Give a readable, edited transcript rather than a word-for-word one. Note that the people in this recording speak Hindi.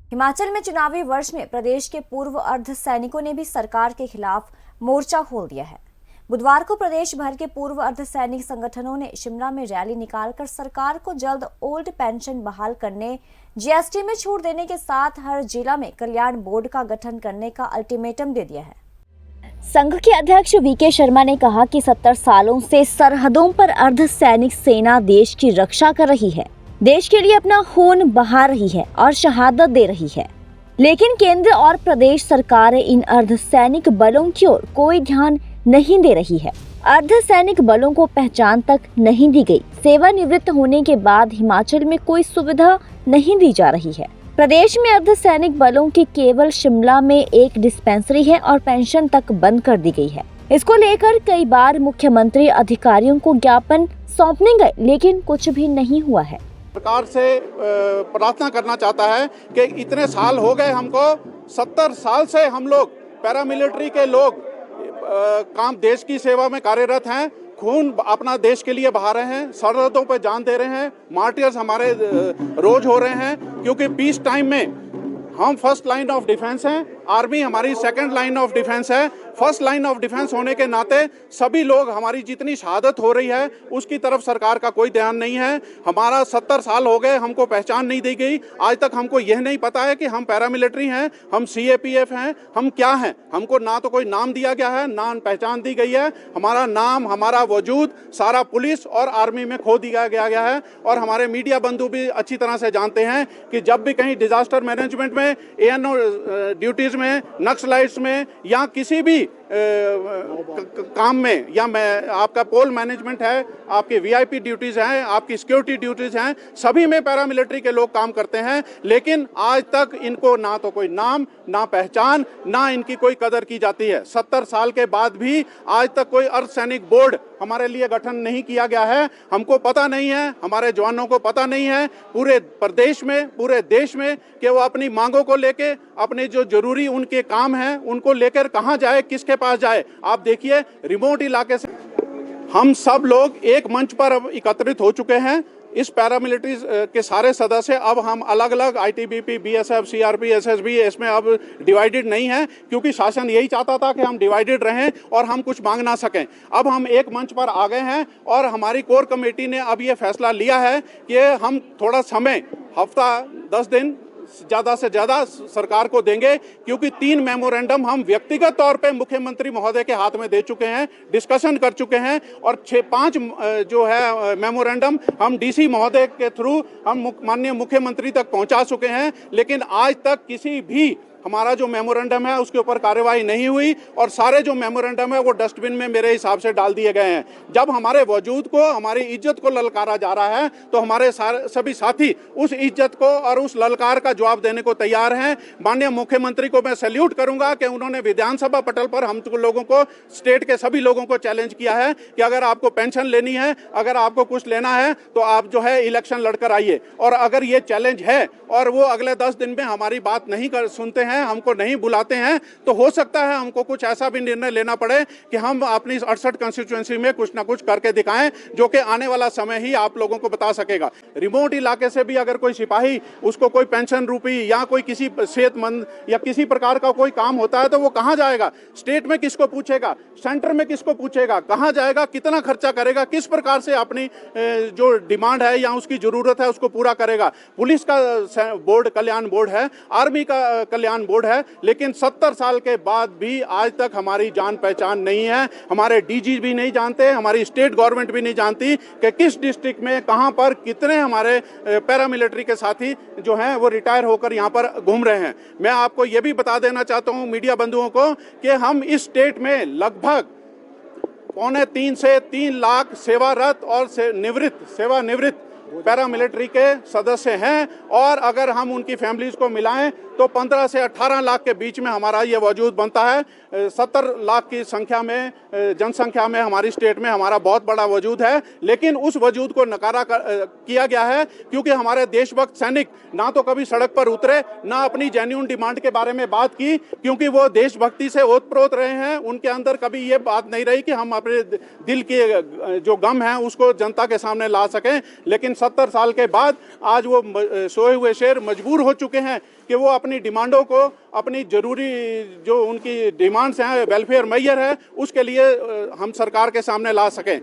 हिमाचल में चुनावी वर्ष में प्रदेश के पूर्व अर्धसैनिकों ने भी सरकार के खिलाफ मोर्चा खोल दिया है। बुधवार को प्रदेश भर के पूर्व अर्धसैनिक संगठनों ने शिमला में रैली निकालकर सरकार को जल्द ओल्ड पेंशन बहाल करने, जीएसटी में छूट देने के साथ हर जिला में कल्याण बोर्ड का गठन करने का अल्टीमेटम दे दिया है। संघ के अध्यक्ष वीके शर्मा ने कहा कि 70 सालों से सरहदों पर अर्धसैनिक सेना देश की रक्षा कर रही है, देश के लिए अपना खून बहा रही है और शहादत दे रही है, लेकिन केंद्र और प्रदेश सरकारें इन अर्धसैनिक बलों की ओर कोई ध्यान नहीं दे रही है। अर्धसैनिक बलों को पहचान तक नहीं दी गई। सेवानिवृत्त होने के बाद हिमाचल में कोई सुविधा नहीं दी जा रही है। प्रदेश में अर्धसैनिक बलों की केवल शिमला में एक डिस्पेंसरी है और पेंशन तक बंद कर दी गई है। इसको लेकर कई बार मुख्यमंत्री अधिकारियों को ज्ञापन सौंपने गए, लेकिन कुछ भी नहीं हुआ है। सरकार से प्रार्थना करना चाहता है कि इतने साल हो गए हमको, 70 साल से हम लोग पैरामिलिट्री के लोग काम देश की सेवा में कार्यरत हैं, खून अपना देश के लिए बहा रहे हैं, सरहदों पर जान दे रहे हैं, मार्टियर्स हमारे रोज हो रहे हैं, क्योंकि पीस टाइम में हम फर्स्ट लाइन ऑफ डिफेंस हैं, आर्मी हमारी सेकंड लाइन ऑफ डिफेंस है। फर्स्ट लाइन ऑफ डिफेंस होने के नाते सभी लोग, हमारी जितनी शहादत हो रही है उसकी तरफ सरकार का कोई ध्यान नहीं है। हमारा 70 साल हो गए, हमको पहचान नहीं दी गई। आज तक हमको यह नहीं पता है कि हम पैरामिलिट्री हैं, हम सीएपीएफ हैं, हम क्या हैं। हमको ना तो कोई नाम दिया गया है, ना पहचान दी गई है। हमारा नाम, हमारा वजूद सारा पुलिस और आर्मी में खो दिया गया है। और हमारे मीडिया बंधु भी अच्छी तरह से जानते हैं कि जब भी कहीं डिजास्टर मैनेजमेंट में, एएनओ ड्यूटीज में, नक्सलाइट्स में या किसी भी काम में, या आपका पोल मैनेजमेंट है, आपकी वीआईपी ड्यूटीज हैं, आपकी सिक्योरिटी ड्यूटीज हैं, सभी में पैरामिलिट्री के लोग काम करते हैं। लेकिन आज तक इनको ना तो कोई नाम, ना पहचान, ना इनकी कोई कदर की जाती है। 70 साल के बाद भी आज तक कोई अर्धसैनिक बोर्ड हमारे लिए गठन नहीं किया गया है। हमको पता नहीं है, हमारे जवानों को पता नहीं है, पूरे प्रदेश में, पूरे देश में, कि वो अपनी मांगों को लेके, अपने जो जरूरी उनके काम हैं उनको लेकर कहां जाए, किसके पास जाए। आप देखिए, रिमोट इलाके से हम सब लोग एक मंच पर अब एकत्रित हो चुके हैं। इस पैरामिलिट्री के सारे सदस्य अब हम अलग अलग आईटीबीपी, बीएसएफ, सीआरपी, एसएसबी, इसमें अब डिवाइडेड नहीं है, क्योंकि शासन यही चाहता था कि हम डिवाइडेड रहें और हम कुछ मांग ना सकें। अब हम एक मंच पर आ गए हैं और हमारी कोर कमेटी ने अब ये फैसला लिया है कि हम थोड़ा समय, हफ्ता 10 दिन ज़्यादा से ज़्यादा सरकार को देंगे, क्योंकि 3 मेमोरेंडम हम व्यक्तिगत तौर पे मुख्यमंत्री महोदय के हाथ में दे चुके हैं, डिस्कशन कर चुके हैं, और 5 जो है मेमोरेंडम हम डीसी महोदय के थ्रू हम माननीय मुख्यमंत्री तक पहुंचा चुके हैं। लेकिन आज तक किसी भी हमारा जो मेमोरेंडम है उसके ऊपर कार्रवाई नहीं हुई, और सारे जो मेमोरेंडम है वो डस्टबिन में मेरे हिसाब से डाल दिए गए हैं। जब हमारे वजूद को, हमारी इज्जत को ललकारा जा रहा है, तो हमारे सभी साथी उस इज्जत को और उस ललकार का जवाब देने को तैयार हैं। माननीय मुख्यमंत्री को मैं सैल्यूट करूंगा कि उन्होंने विधानसभा पटल पर हम लोगों को, स्टेट के सभी लोगों को चैलेंज किया है कि अगर आपको पेंशन लेनी है, अगर आपको कुछ लेना है, तो आप जो है इलेक्शन लड़कर आइए। और अगर ये चैलेंज है और वो अगले 10 दिन में हमारी बात नहीं सुनते हैं, हमको नहीं बुलाते हैं, तो हो सकता है हमको कुछ ऐसा भी निर्णय लेना पड़े कि हम अपनी 68 कंस्टिट्यूएंसी में कुछ ना कुछ करके दिखाएं, जो कि आने वाला समय ही आप लोगों को बता सकेगा। रिमोट इलाके से भी अगर कोई सिपाही, उसको कोई पेंशन रूपी या कोई किसी सेहतमंद या किसी प्रकार का कोई काम होता है, तो वो कहां जाएगा? स्टेट में किसको पूछेगा, सेंटर में किसको पूछेगा, कहां जाएगा, कितना खर्चा करेगा, किस प्रकार से अपनी जो डिमांड है या उसकी जरूरत है उसको पूरा करेगा। पुलिस का बोर्ड कल्याण बोर्ड है, आर्मी का कल्याण बोर्ड है, लेकिन 70 साल के बाद भी आज तक हमारी जान पहचान नहीं है। हमारे डीजी भी नहीं जानते, हमारी स्टेट गवर्नमेंट भी नहीं जानती कि किस डिस्ट्रिक्ट में, कहां पर कितने हमारे पैरामिलिट्री के साथी जो हैं वो रिटायर होकर यहां पर घूम रहे हैं। मैं आपको ये भी बता देना चाहता हूं मीडिया बंधुओं को कि हम इस स्टेट में लगभग 2.25 से 3 लाख सेवारत और सेवानिवृत्त पैरामिलिट्री के सदस्य हैं, और अगर हम उनकी फैमिलीज को मिलाएं तो 15 से 18 लाख के बीच में हमारा ये वजूद बनता है। 70 लाख की संख्या में, जनसंख्या में हमारी स्टेट में हमारा बहुत बड़ा वजूद है, लेकिन उस वजूद को नकारा किया गया है, क्योंकि हमारे देशभक्त सैनिक ना तो कभी सड़क पर उतरे, ना अपनी जेन्युइन डिमांड के बारे में बात की, क्योंकि वो देशभक्ति से ओतप्रोत रहे हैं। उनके अंदर कभी ये बात नहीं रही कि हम अपने दिल के जो गम है उसको जनता के सामने ला सकें। लेकिन 70 साल के बाद आज वो सोए हुए शेर मजबूर हो चुके हैं कि वो अपनी डिमांडों को, अपनी जरूरी जो उनकी डिमांड्स हैं, वेलफेयर मेजर है, उसके लिए हम सरकार के सामने ला सकें।